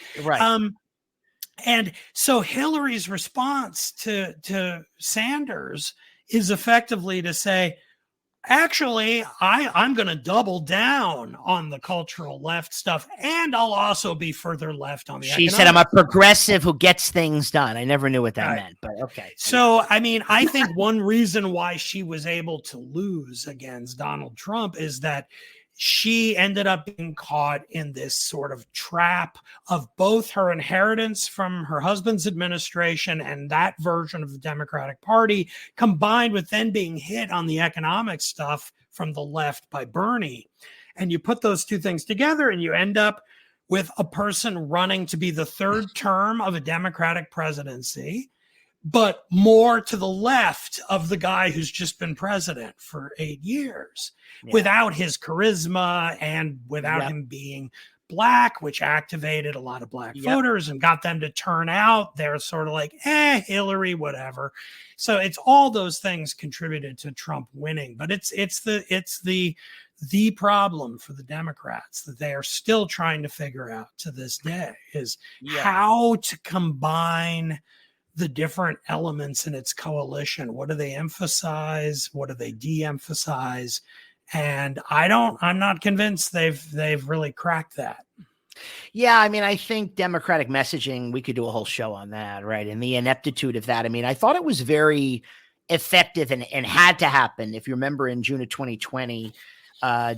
S2: And so Hillary's response to Sanders is effectively to say, actually, I'm going to double down on the cultural left stuff, and I'll also be further left on the
S1: She said, I'm a progressive who gets things done. I never knew what that meant, but okay.
S2: So, I mean, I think one reason why she was able to lose against Donald Trump is that she ended up being caught in this sort of trap of both her inheritance from her husband's administration and that version of the Democratic Party, combined with then being hit on the economic stuff from the left by Bernie. And you put those two things together and you end up with a person running to be the third term of a Democratic presidency, but more to the left of the guy who's just been president for 8 years, without his charisma and without him being black, which activated a lot of black voters and got them to turn out. They're sort of like, Hillary, whatever. So it's all those things contributed to Trump winning, but it's the problem for the Democrats that they are still trying to figure out to this day is how to combine the different elements in its coalition. What do they emphasize? What do they de-emphasize? And I'm not convinced they've really cracked that.
S1: Yeah, I mean, I think Democratic messaging, we could do a whole show on that, right? And the ineptitude of that. I mean, I thought it was very effective and had to happen. If you remember in June of 2020,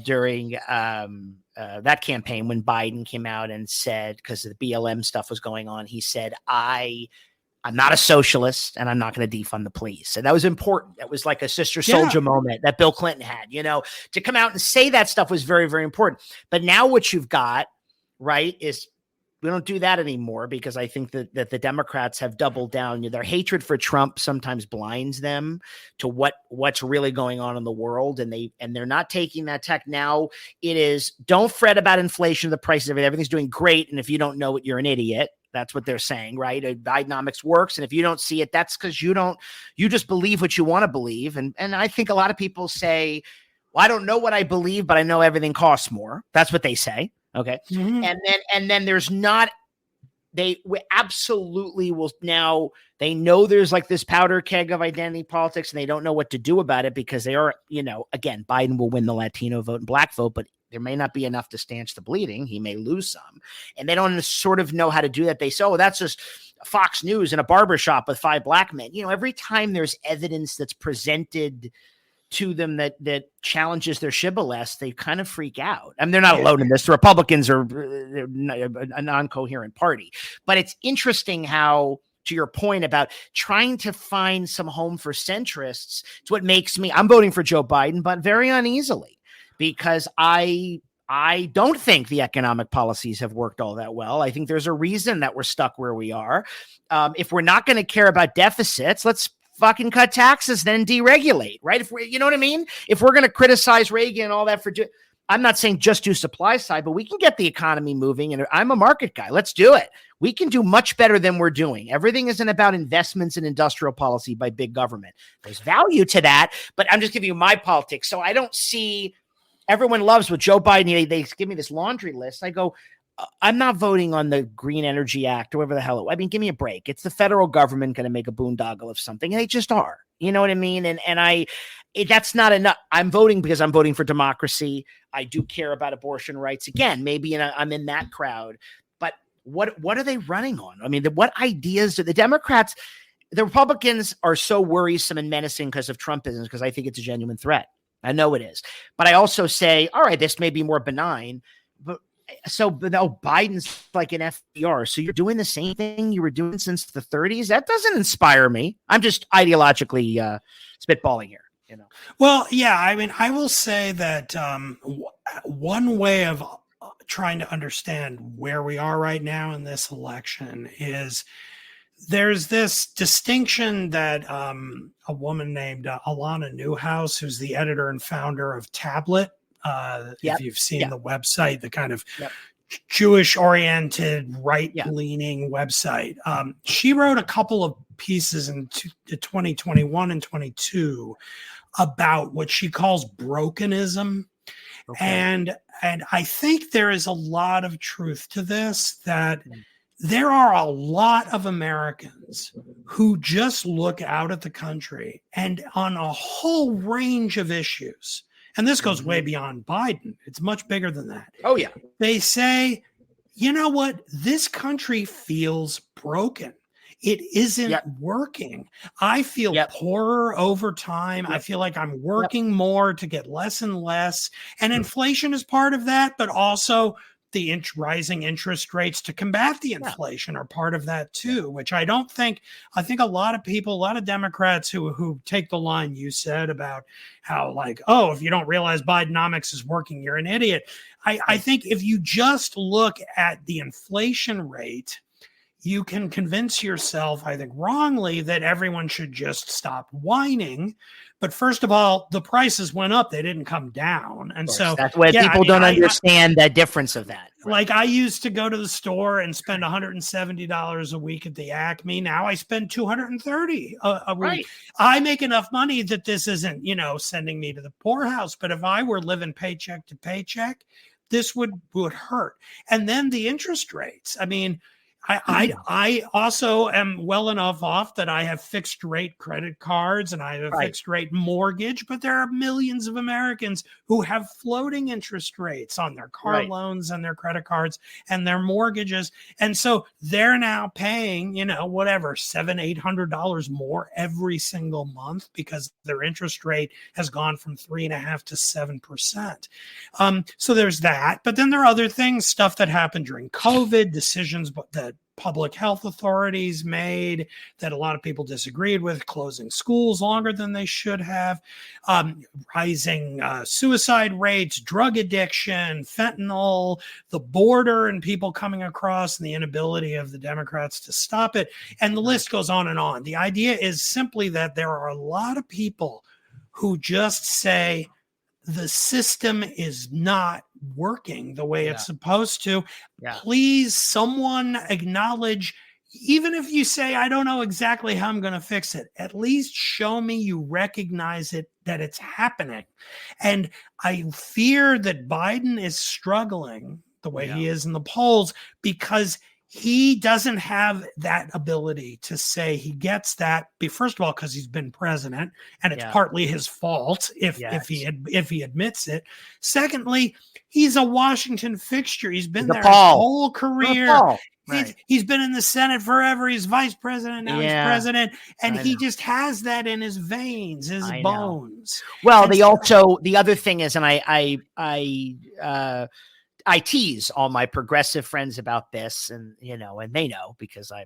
S1: during that campaign, when Biden came out and said, because the BLM stuff was going on, he said, I'm not a socialist and I'm not going to defund the police. And that was important. That was like a sister soldier moment that Bill Clinton had, to come out and say that stuff was very, very important. But now what you've got, right, is we don't do that anymore because I think that the Democrats have doubled down. Their hatred for Trump sometimes blinds them to what's really going on in the world. And they're not taking that tech. Now it is, don't fret about inflation, the prices of everything. Everything's doing great. And if you don't know it, you're an idiot. That's what they're saying, right? Bidenomics works. And if you don't see it, that's because you just believe what you want to believe. And I think a lot of people say, well, I don't know what I believe, but I know everything costs more. That's what they say. Okay. Mm-hmm. And then there's not, we absolutely will now, they know there's like this powder keg of identity politics and they don't know what to do about it because they are, again, Biden will win the Latino vote and black vote, but There may not be enough to stanch the bleeding. He may lose some. And they don't sort of know how to do that. They say, oh, that's just Fox News in a barbershop with 5 black men. Every time there's evidence that's presented to them that challenges their shibboleths, they kind of freak out. I mean, they're not alone in this. The Republicans are a non-coherent party. But it's interesting how, to your point about trying to find some home for centrists, it's what makes me, I'm voting for Joe Biden, but very uneasily, because I don't think the economic policies have worked all that well. I think there's a reason that we're stuck where we are. If we're not going to care about deficits, let's fucking cut taxes, then deregulate, right? If we, you know what I mean? If we're going to criticize Reagan and all that I'm not saying just do supply side, but we can get the economy moving. And I'm a market guy. Let's do it. We can do much better than we're doing. Everything isn't about investments in industrial policy by big government. There's value to that, but I'm just giving you my politics. So I don't see, everyone loves what Joe Biden, they give me this laundry list. I go, I'm not voting on the Green Energy Act or whatever the hell. I mean, give me a break. It's the federal government going to make a boondoggle of something. And they just are. You know what I mean? And that's not enough. I'm voting because I'm voting for democracy. I do care about abortion rights. Again, maybe I'm in that crowd. But what are they running on? I mean, what ideas do the Democrats, the Republicans are so worrisome and menacing because of Trumpism, because I think it's a genuine threat. I know it is. But I also say, all right, this may be more benign. But Biden's like an FDR. So you're doing the same thing you were doing since the 30s. That doesn't inspire me. I'm just ideologically spitballing here.
S2: Well, yeah. I mean, I will say that one way of trying to understand where we are right now in this election is there's this distinction that a woman named Alana Newhouse, who's the editor and founder of Tablet. If you've seen the website, the kind of Jewish-oriented, right-leaning website. She wrote a couple of pieces in 2021 and 22 about what she calls brokenism. Okay. And I think there is a lot of truth to this, that there are a lot of Americans who just look out at the country and on a whole range of issues. And this goes way beyond Biden. It's much bigger than that.
S1: Oh, yeah.
S2: They say, you know what? This country feels broken. It isn't working. I feel poorer over time. I feel like I'm working more to get less and less. And inflation is part of that, but also the rising interest rates to combat the inflation are part of that too, which I think a lot of people, a lot of Democrats who take the line you said about how like, oh, if you don't realize Bidenomics is working, you're an idiot. I think if you just look at the inflation rate, you can convince yourself, I think wrongly, that everyone should just stop whining. But first of all, the prices went up. They didn't come down. And so
S1: that's why people don't understand that difference of that.
S2: Right? Like I used to go to the store and spend $170 a week at the Acme. Now I spend $230 a week. Right. I make enough money that this isn't, sending me to the poorhouse. But if I were living paycheck to paycheck, this would hurt. And then the interest rates. I mean, I also am well enough off that I have fixed rate credit cards and I have a fixed rate mortgage, but there are millions of Americans who have floating interest rates on their car loans and their credit cards and their mortgages. And so they're now paying, whatever, $700-800 more every single month because their interest rate has gone from 3.5% to 7%. So there's that. But then there are other things, stuff that happened during COVID, decisions that public health authorities made that a lot of people disagreed with, closing schools longer than they should have, rising suicide rates, drug addiction, fentanyl, the border and people coming across and the inability of the Democrats to stop it. And the list goes on and on. The idea is simply that there are a lot of people who just say, the system is not working the way it's supposed to. Please, someone acknowledge, even if you say, I don't know exactly how I'm going to fix it, at least show me you recognize it, that it's happening. And I fear that Biden is struggling the way he is in the polls because he doesn't have that ability to say he gets that. First of all, because he's been president, and it's partly his fault if he admits it. Secondly, he's a Washington fixture. He's been there his whole career.
S1: Right.
S2: He's been in the Senate forever. He's vice president. Now he's president. And he just has that in his veins, his bones.
S1: Well, the other thing is, and I tease all my progressive friends about this, and and they know because I'm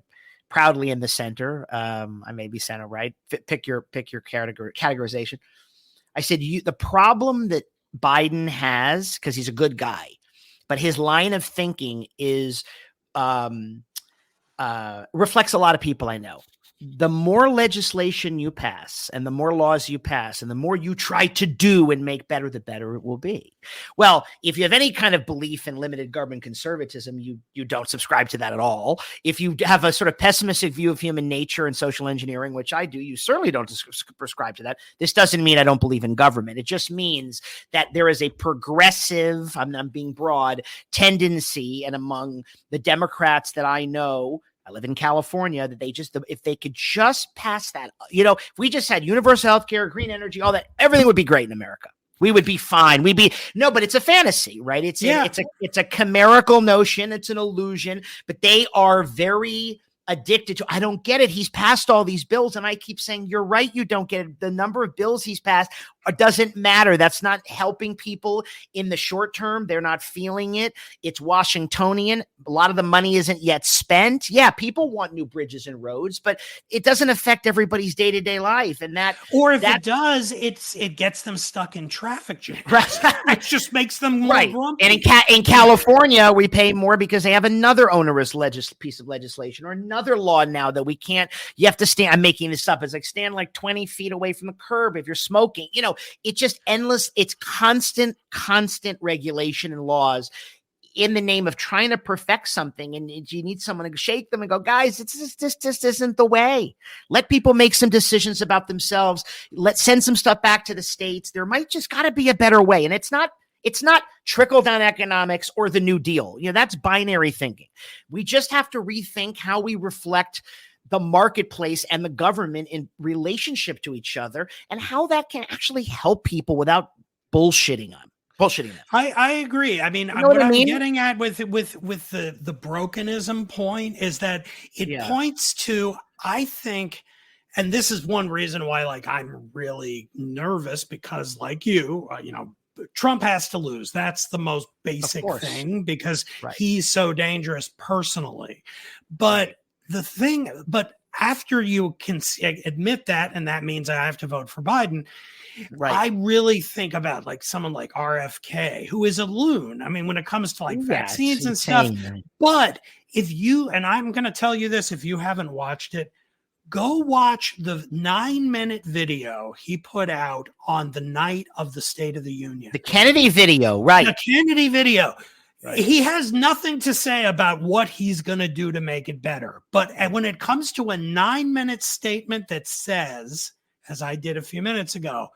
S1: proudly in the center. I may be center right. Pick your categorization. I said the problem that Biden has, because he's a good guy, but his line of thinking is reflects a lot of people I know. The more legislation you pass and the more laws you pass and the more you try to do and make better, the better it will be. Well, if you have any kind of belief in limited government conservatism, you don't subscribe to that at all. If you have a sort of pessimistic view of human nature and social engineering, which I do, you certainly don't prescribe to that. This doesn't mean I don't believe in government. It just means that there is a progressive, I'm being broad, tendency, and among the Democrats that I know, I live in California, that if they could just pass that, if we just had universal health care, green energy, all that, everything would be great in America. We would be fine. But it's a fantasy, right? It's a chimerical notion. It's an illusion, but they are very addicted to. I don't get it. He's passed all these bills, and I keep saying, you're right. You don't get it. The number of bills he's passed doesn't matter. That's not helping people in the short term. They're not feeling it. It's Washingtonian. A lot of the money isn't yet spent. Yeah, people want new bridges and roads, but it doesn't affect everybody's day-to-day life. And
S2: it does, it gets them stuck in traffic jams. Right. It just makes them more grumpy.
S1: And in California, we pay more because they have another onerous piece of legislation or another law now that we can't. You have to stand. I'm making this up. It's like stand like 20 feet away from the curb if you're smoking. It's just endless. It's constant regulation and laws in the name of trying to perfect something. And you need someone to shake them and go, guys, this isn't the way. Let people make some decisions about themselves. Let's send some stuff back to the states. There might just got to be a better way. And it's not trickle down economics or the New Deal. That's binary thinking. We just have to rethink how we reflect the marketplace and the government in relationship to each other, and how that can actually help people without bullshitting them.
S2: I agree. I mean, what I'm getting at with the brokenism point is that it points to, I think, and this is one reason why, I'm really nervous because, like you, Trump has to lose. That's the most basic thing because he's so dangerous personally. But after you can admit that, and that means I have to vote for Biden, I really think about someone like RFK, who is a loon. I mean, when it comes to vaccines and stuff. But and I'm going to tell you this, if you haven't watched it, go watch the 9-minute video he put out on the night of the State of the Union.
S1: The Kennedy video, right.
S2: The Kennedy video. Right. He has nothing to say about what he's going to do to make it better. But when it comes to a 9-minute statement that says, as I did a few minutes ago,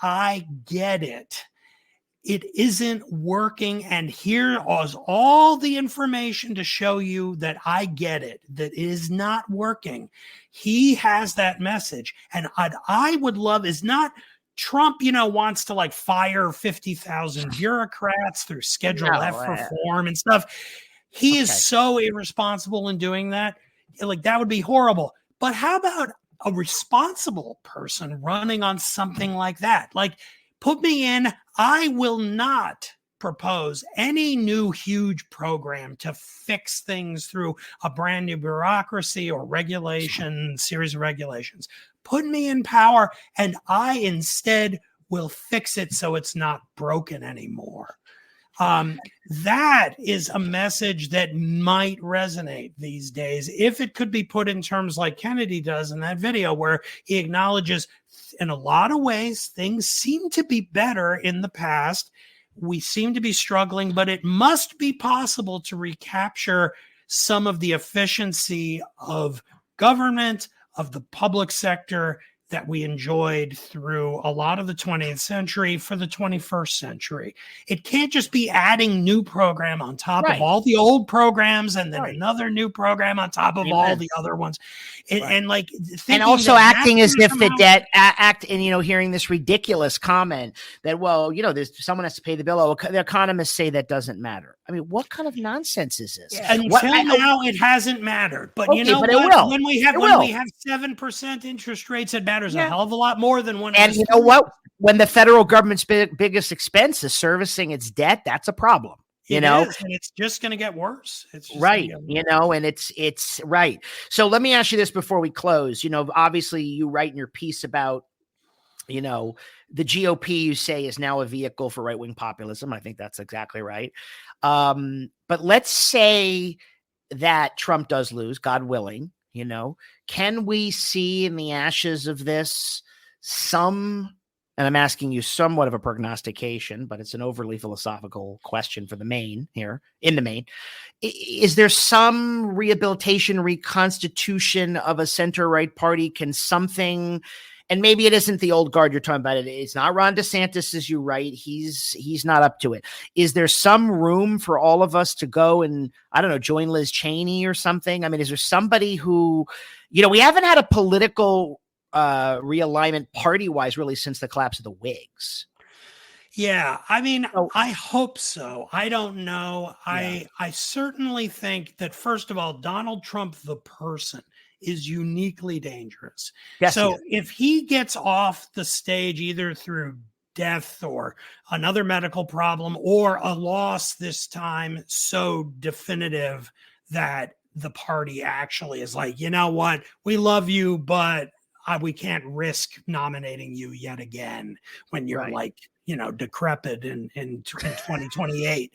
S2: I get it. It isn't working. And here is all the information to show you that I get it, that it is not working. He has that message. And I would love is not Trump, wants to fire 50,000 bureaucrats through Schedule F reform and stuff. He is so irresponsible in doing that. That would be horrible. But how about a responsible person running on something like that? Put me in. I will not propose any new huge program to fix things through a brand new bureaucracy or series of regulations. Put me in power, and I instead will fix it so it's not broken anymore. That is a message that might resonate these days if it could be put in terms like Kennedy does in that video, where he acknowledges in a lot of ways things seem to be better in the past. We seem to be struggling, but it must be possible to recapture some of the efficiency of government, of the public sector that we enjoyed through a lot of the 20th century for the 21st century. It can't just be adding new program on top of all the old programs and then another new program on top of all the other ones. And like,
S1: and also acting as if the debt and, you know, hearing this ridiculous comment that, well, you know, there's someone has to pay the bill. Oh, the economists say that doesn't matter. I mean, what kind of nonsense is this?
S2: Until now, it hasn't mattered. But you know what? When we have 7% interest rates, it matters a hell of a lot more than when.
S1: And you know what? When the federal government's biggest expense is servicing its debt, that's a problem. You know,
S2: and it's just going to get worse. It's just
S1: right. You know, and it's right. So let me ask you this before we close. You know, obviously, you write in your piece about, you know, the GOP, you say, is now a vehicle for right-wing populism. I think that's exactly right. But let's say that Trump does lose, God willing, you know, can we see in the ashes of this some, and I'm asking you somewhat of a prognostication, but it's an overly philosophical question for the main here, in the main. Is there some rehabilitation, reconstitution of a center-right party? Can something, and maybe it isn't the old guard you're talking about. It's not Ron DeSantis, as you write. He's not up to it. Is there some room for all of us to go and, I don't know, join Liz Cheney or something? I mean, is there somebody who, you know, we haven't had a political realignment party-wise really since the collapse of the Whigs.
S2: Yeah, I mean, I hope so. I don't know. Yeah. I certainly think that, first of all, Donald Trump, the person, is uniquely dangerous. Yes, so if he gets off the stage, either through death or another medical problem or a loss this time so definitive that the party actually is like, you know what, we love you, but we can't risk nominating you yet again when you're like, you know, decrepit in 2028.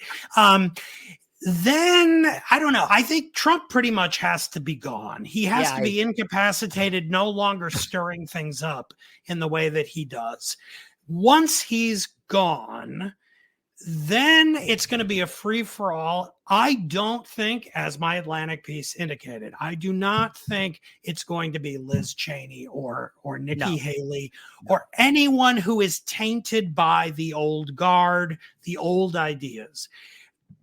S2: Then I don't know. I think Trump pretty much has to be gone. He has to be incapacitated, no longer stirring things up in the way that he does. Once he's gone, then it's going to be a free for all. I don't think, as my Atlantic piece indicated, I do not think it's going to be Liz Cheney or Nikki Haley or anyone who is tainted by the old guard, the old ideas.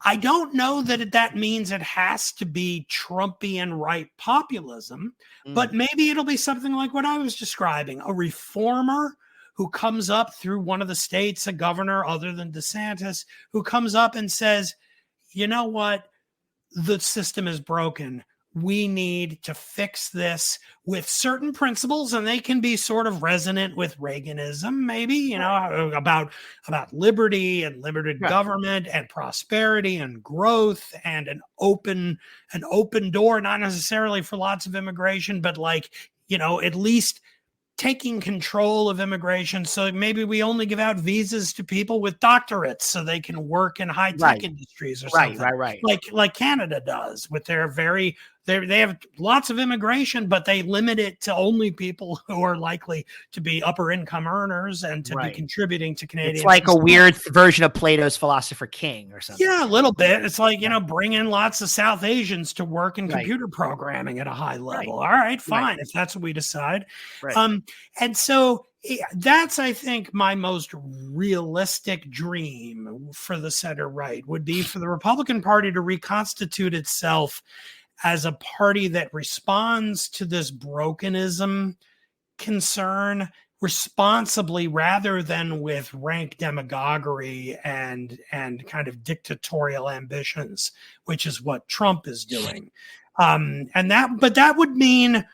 S2: I don't know that that means it has to be Trumpian right populism, but maybe it'll be something like what I was describing, a reformer who comes up through one of the states, a governor other than DeSantis, who comes up and says, you know what, the system is broken. We need to fix this with certain principles, and they can be sort of resonant with Reaganism, maybe, you know, about liberty and limited government and prosperity and growth and an open door, not necessarily for lots of immigration, but like, you know, at least taking control of immigration. So maybe we only give out visas to people with doctorates so they can work in high-tech industries or something. Like Canada does with their they have lots of immigration, but they limit it to only people who are likely to be upper income earners and to be contributing to Canadian.
S1: It's like a weird version of Plato's Philosopher King or something.
S2: Yeah, a little bit. It's like, you know, bring in lots of South Asians to work in computer programming at a high level. All right, fine. If that's what we decide. And so that's, I think, my most realistic dream for the center right would be for the Republican Party to reconstitute itself as a party that responds to this brokenism concern responsibly rather than with rank demagoguery and kind of dictatorial ambitions, which is what Trump is doing. But that would mean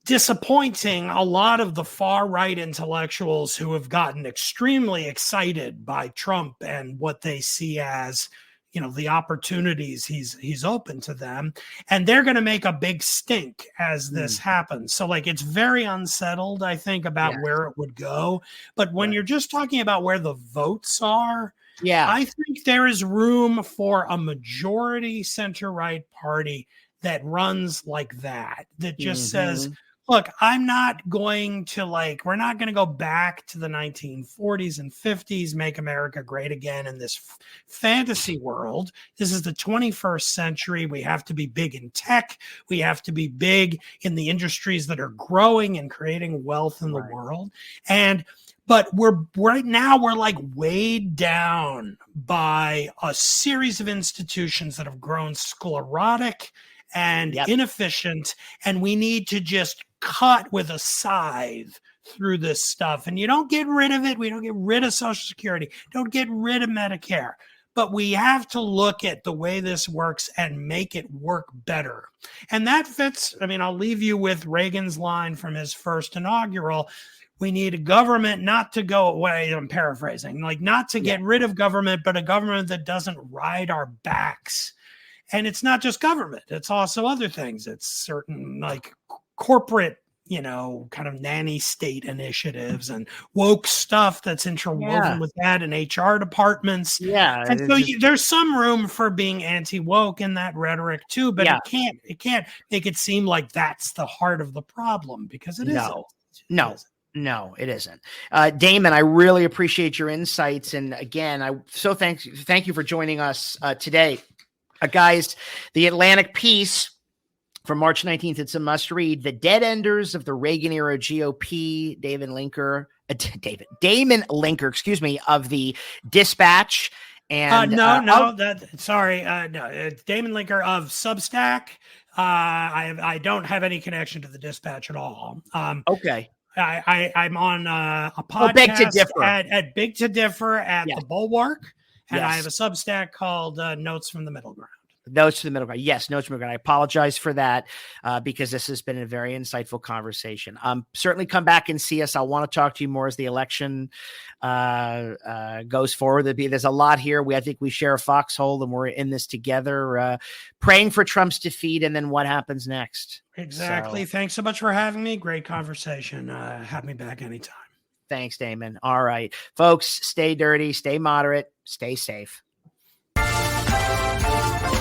S2: disappointing a lot of the far right intellectuals who have gotten extremely excited by Trump and what they see as, you know, the opportunities he's open to them, and they're going to make a big stink as this happens. So like, it's very unsettled, I think, about where it would go. But when you're just talking about where the votes are, I think there is room for a majority center-right party that runs like that just says, Look, I'm not going to we're not going to go back to the 1940s and 50s, make America great again in this fantasy world. This is the 21st century. We have to be big in tech. We have to be big in the industries that are growing and creating wealth in the world. But right now we're like weighed down by a series of institutions that have grown sclerotic and inefficient, and we need to just cut with a scythe through this stuff. And you don't get rid of it. We don't get rid of Social Security. Don't get rid of Medicare. But we have to look at the way this works and make it work better. And that fits. I mean, I'll leave you with Reagan's line from his first inaugural. We need a government not to go away. I'm paraphrasing, not to get rid of government, but a government that doesn't ride our backs. And it's not just government. It's also other things. It's certain corporate, kind of nanny state initiatives and woke stuff that's interwoven with that, and HR departments.
S1: Yeah.
S2: And so there's some room for being anti-woke in that rhetoric too, but it can't make it seem like that's the heart of the problem, because it isn't.
S1: No, it isn't. Damon, I really appreciate your insights. And again, thank you for joining us today. Guys, the Atlantic piece from March 19th, it's a must read. The Dead Enders of the Reagan era GOP, Damon Linker, of the Dispatch. And
S2: Damon Linker of Substack. I don't have any connection to the Dispatch at all.
S1: Okay.
S2: I'm on a podcast at Big to Differ at the Bulwark, and I have a Substack called Notes from the Middleground.
S1: Notes from the Middleground. Yes, Notes from the Middleground. I apologize for that because this has been a very insightful conversation. Certainly come back and see us. I want to talk to you more as the election goes forward. There's a lot here. I think we share a foxhole, and we're in this together, praying for Trump's defeat and then what happens next.
S2: Exactly. Thanks so much for having me. Great conversation. Have me back anytime.
S1: Thanks, Damon. All right, folks, stay dirty, stay moderate, stay safe.